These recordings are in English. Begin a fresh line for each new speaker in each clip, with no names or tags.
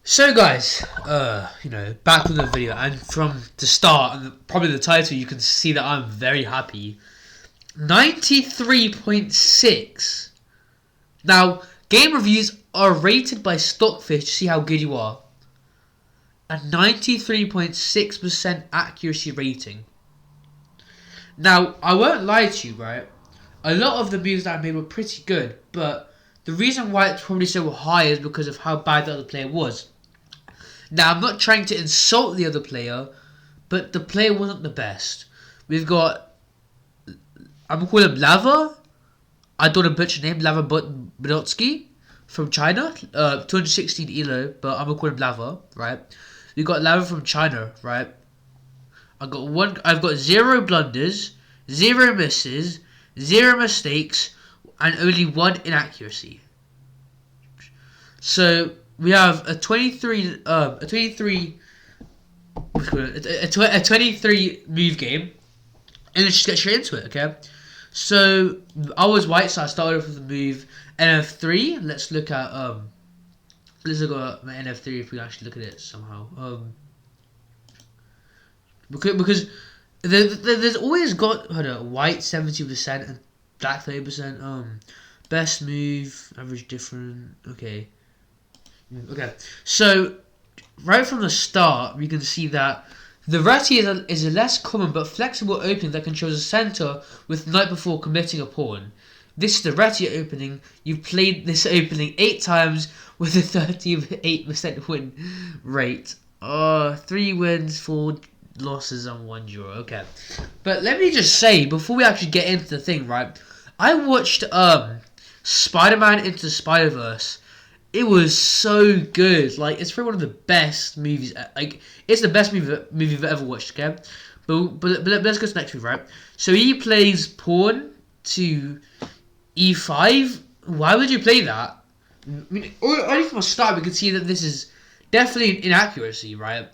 So guys, back with the video, and from the start and probably the title, you can see that I'm very happy. 93.6. Now, game reviews are rated by Stockfish to see how good you are. A 93.6% accuracy rating. Now, I won't lie to you, right? A lot of the moves that I made were pretty good, but the reason why it's probably so high is because of how bad the other player was. Now, I'm not trying to insult the other player, but the player wasn't the best. We've got, I'm going to call him Lava. I don't want to butcher name, Lava Brodsky from China. 216 elo, but I'm going to call him Lava, right? We've got Lava from China, right? I've got 0 blunders, 0 misses, 0 mistakes, and only 1 inaccuracy. So we have a 23 move game, and let's just get straight into it, okay? So I was white, so I started off with the move NF3. Let's look at my NF3 if we actually look at it somehow. Because there's always got white 70% and black 30%. Best move, average different. Okay. So right from the start, we can see that the Reti is a less common but flexible opening that controls a center with knight before committing a pawn. This is the Reti opening. You've played this opening 8 times with a 38% win rate. 3 wins, 4 losses, and 1 draw. Okay, but let me just say before we actually get into the thing, right? I watched Spider-Man Into the Spider-Verse. It was so good. Like, it's probably one of the best movies. Like, it's the best movie I've ever watched. Okay, but let's go to the next move, right? So he plays pawn to e5. Why would you play that? I mean, already from the start, we can see that this is definitely an inaccuracy, right?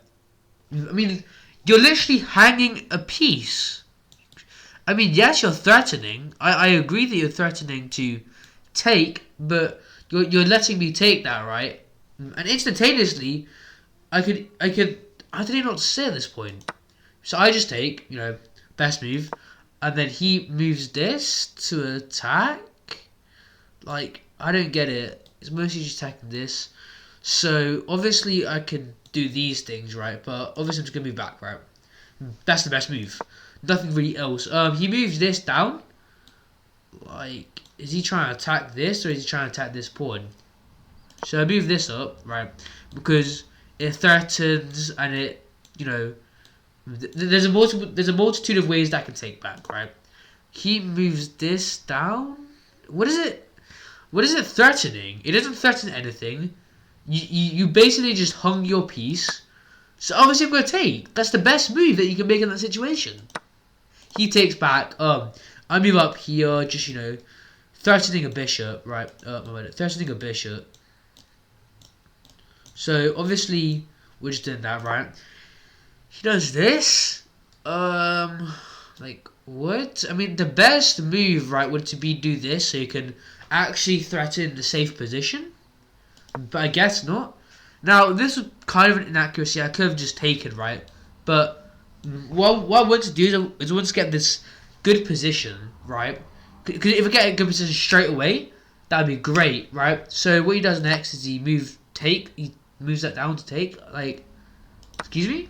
I mean, you're literally hanging a piece. I mean, yes, you're threatening. I agree that you're threatening to take, but you're letting me take that, right? And instantaneously, I don't even know what to say at this point. So I just take, best move, and then he moves this to attack. Like, I don't get it. It's mostly just attacking this. So obviously I can do these things, right? But obviously I'm just gonna move back, right? That's the best move. Nothing really else. He moves this down. Like, is he trying to attack this or is he trying to attack this pawn? So I move this up, right? Because it threatens and it, there's a multitude of ways that I can take back, right? He moves this down. What is it? What is it threatening? It doesn't threaten anything. You basically just hung your piece. So obviously I'm going to take. That's the best move that you can make in that situation. He takes back. I move up here, just, threatening a bishop, right? Threatening a bishop. So obviously we're just doing that, right? He does this. Like, what? I mean, the best move, right, would to be do this so you can actually threaten the safe position. But I guess not. Now, this was kind of an inaccuracy. I could have just taken, right? But what I want to do is I want to get this good position, right? Because if I get a good position straight away, that would be great, right? So what he does next is he moves that down to take. Like, excuse me?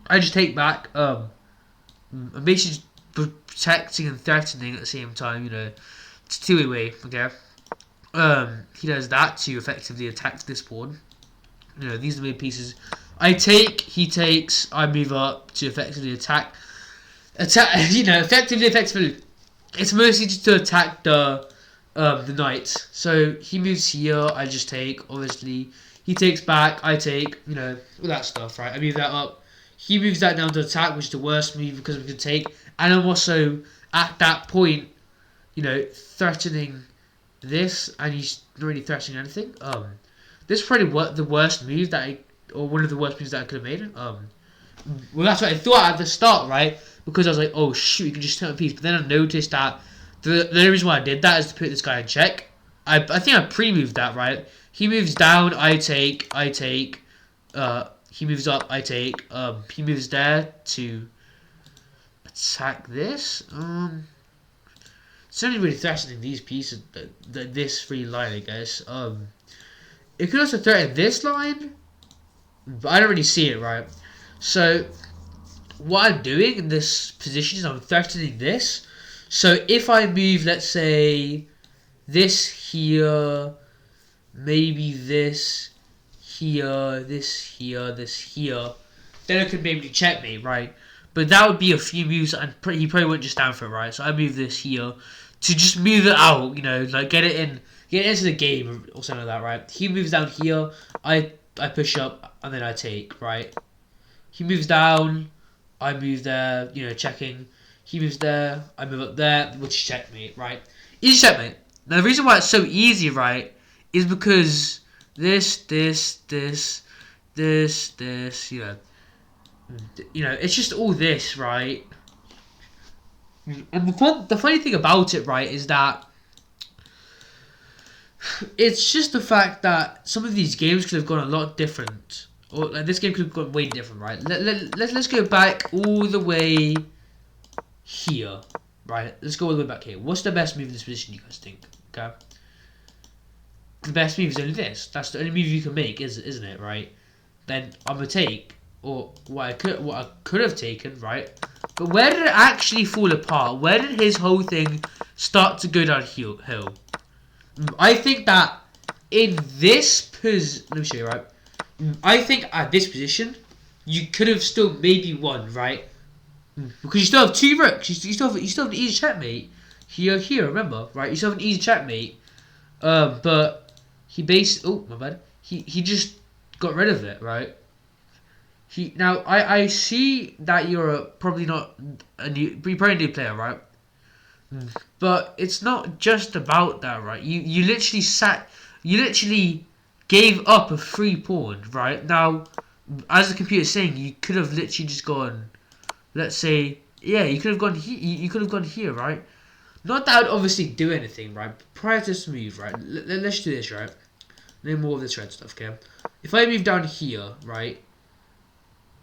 I just take back. I'm basically protecting and threatening at the same time, It's a two-way way, okay? He does that to effectively attack this pawn. These are the main pieces. I take, he takes, I move up to effectively attack. Effectively. It's mostly just to attack the knight. So he moves here, I just take, obviously. He takes back, I take, all that stuff, right? I move that up. He moves that down to attack, which is the worst move because we can take. And I'm also, at that point, threatening this, and he's not really threatening anything. This is probably the worst move or one of the worst moves that I could have made. Well, that's what I thought at the start, right? Because I was like, oh shoot, you can just take a piece. But then I noticed that the only reason why I did that is to put this guy in check. I think I pre-moved that, right? He moves down, I take. He moves up, I take. He moves there to attack this. It's only really threatening these pieces, this free line, I guess. It could also threaten this line, but I don't really see it, right? So, what I'm doing in this position is I'm threatening this. So, if I move, let's say, this here, maybe this here, this here, this here, then I could maybe checkmate, right? But that would be a few moves, and he probably wouldn't just stand for it, right? So I move this here to just move it out, you know, like get it into the game or something like that, right? He moves down here, I push up, and then I take, right? He moves down, I move there, you know, checking. He moves there, I move up there, which is checkmate, right? Easy checkmate. Now the reason why it's so easy, right, is because this, you know, it's just all this, right? And the funny thing about it, right, is that it's just the fact that some of these games could have gone a lot different. Or like this game could have gone way different, right? Let's go back all the way here, right? Let's go all the way back here. What's the best move in this position, you guys think? Okay. The best move is only this. That's the only move you can make, isn't it, right? Then I'm gonna take, or what I could have taken, right? But where did it actually fall apart? Where did his whole thing start to go downhill? I think that in this position, let me show you, right? I think at this position, you could have still maybe won, right? Because you still have two rooks. You still have an easy checkmate. Here, remember, right? You still have an easy checkmate. But he oh my bad. He just got rid of it, right? Now I see that you're probably not you're probably a new player, right? But it's not just about that, right? You literally gave up a free pawn, right? Now, as the computer's saying, you could have literally just gone, let's say, yeah, you could have gone here. You could have gone here, right? Not that I would obviously do anything, right? Prior to this move, right? Let's do this, right? No more of this red stuff, okay? If I move down here, right,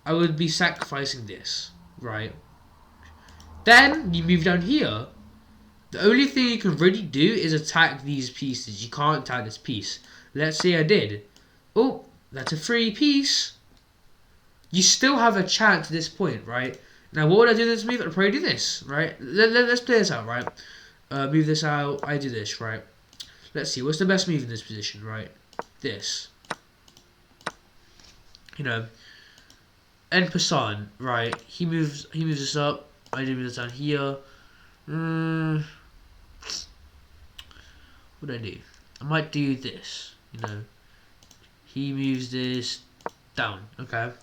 I would be sacrificing this, right? Then you move down here. The only thing you can really do is attack these pieces. You can't attack this piece. Let's say I did. Oh, that's a free piece. You still have a chance at this point, right? Now, what would I do in this move? I'd probably do this, right? Let's play this out, right? Move this out. I do this, right? Let's see. What's the best move in this position, right? This. You know. En passant, right? He moves this up. I do move this down here. What do I do? I might do this, you know. He moves this down, okay?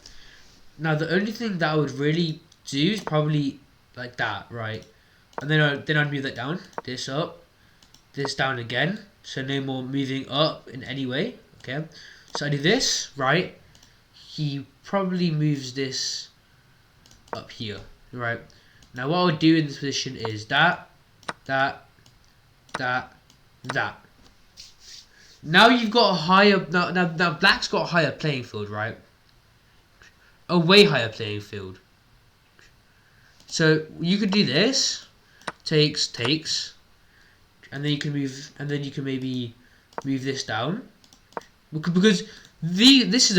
Now, the only thing that I would really do is probably like that, right? And then I'd move that down, this up, this down again. So no more moving up in any way, okay? So I do this, right? He probably moves this up here, right? Now, what I would do in this position is that. Now you've got a higher. Now black's got a higher playing field, right? A way higher playing field. So you could do this, takes, and then you can move, and then you can maybe move this down, because this is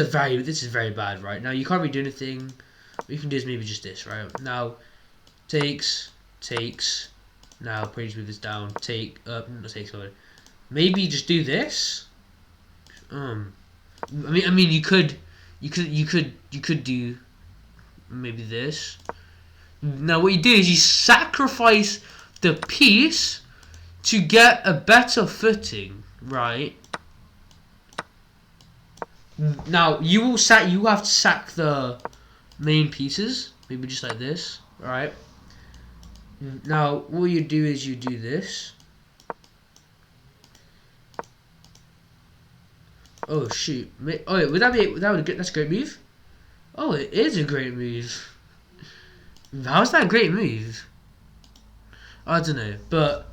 very bad, right? Now you can't really do anything. What you can do is maybe just this, right? Now takes. Now probably just move this down. Sorry. Maybe just do this. I mean, you could do maybe this. Now what you do is you sacrifice the piece to get a better footing, right? Now you have to sack the main pieces, maybe just like this, right? Now what you do is you do this. Oh shoot! Oh wait, that's a great move. Oh, it is a great move. How's that a great move? I don't know, but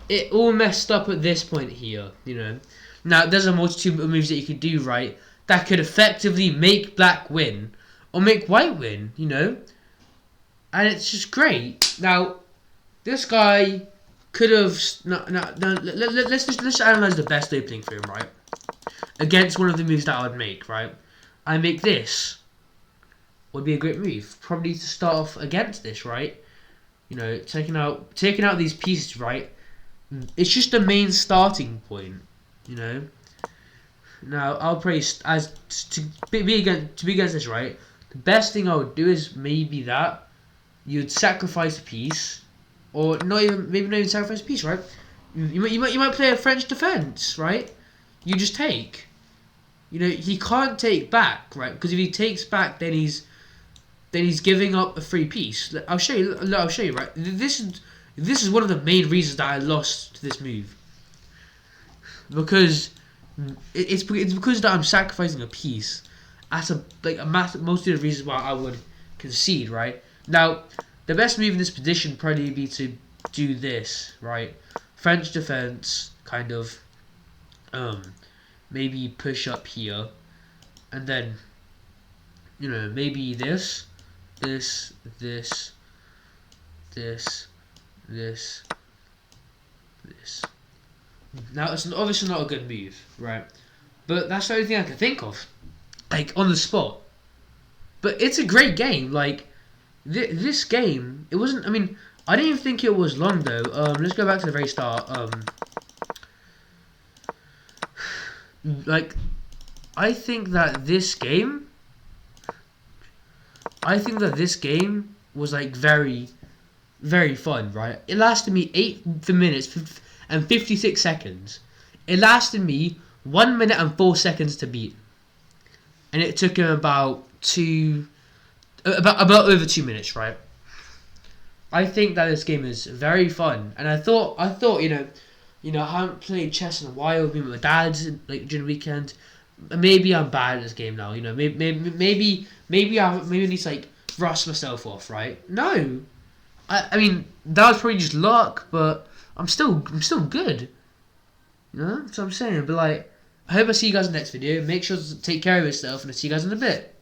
it all messed up at this point here, you know. Now, there's a multitude of moves that you could do, right, that could effectively make black win, or make white win, you know? And it's just great. Now, this guy could have... let's analyze the best opening for him, right? Against one of the moves that I would make, right? I make this. Would be a great move. Probably to start off against this, right? You know, taking out these pieces, right? It's just the main starting point, you know. Now I'll probably to be against this, right? The best thing I would do is maybe that you'd sacrifice a piece, or not even sacrifice a piece, right? You might play a French defense, right? You just take. You know, he can't take back, right? Because if he takes back, then he's giving up a free piece. I'll show you, right? This is one of the main reasons that I lost to this move. Because it's because that I'm sacrificing a piece. That's a massive, most of the reasons why I would concede, right? Now, the best move in this position probably be to do this, right? French defense, kind of, maybe push up here, and then, you know, maybe this. Now, it's obviously not a good move, right? But that's the only thing I can think of, like, on the spot. But it's a great game. Like, this game, it wasn't... I mean, I didn't even think it was long, though. Let's go back to the very start. Like, I think that this game was, like, very, very fun, right? It lasted me 8 minutes and 56 seconds. It lasted me 1 minute and 4 seconds to beat. And it took him about over 2 minutes, right? I think that this game is very fun. And I thought, you know, I haven't played chess in a while. I've been with my dad, like, during the weekend. Maybe I'm bad at this game now, you know. Maybe I need to, like, brush myself off, right? No, I mean, that was probably just luck, but I'm still good. You know, that's what I'm saying. But, like, I hope I see you guys in the next video. Make sure to take care of yourself, and I'll see you guys in a bit.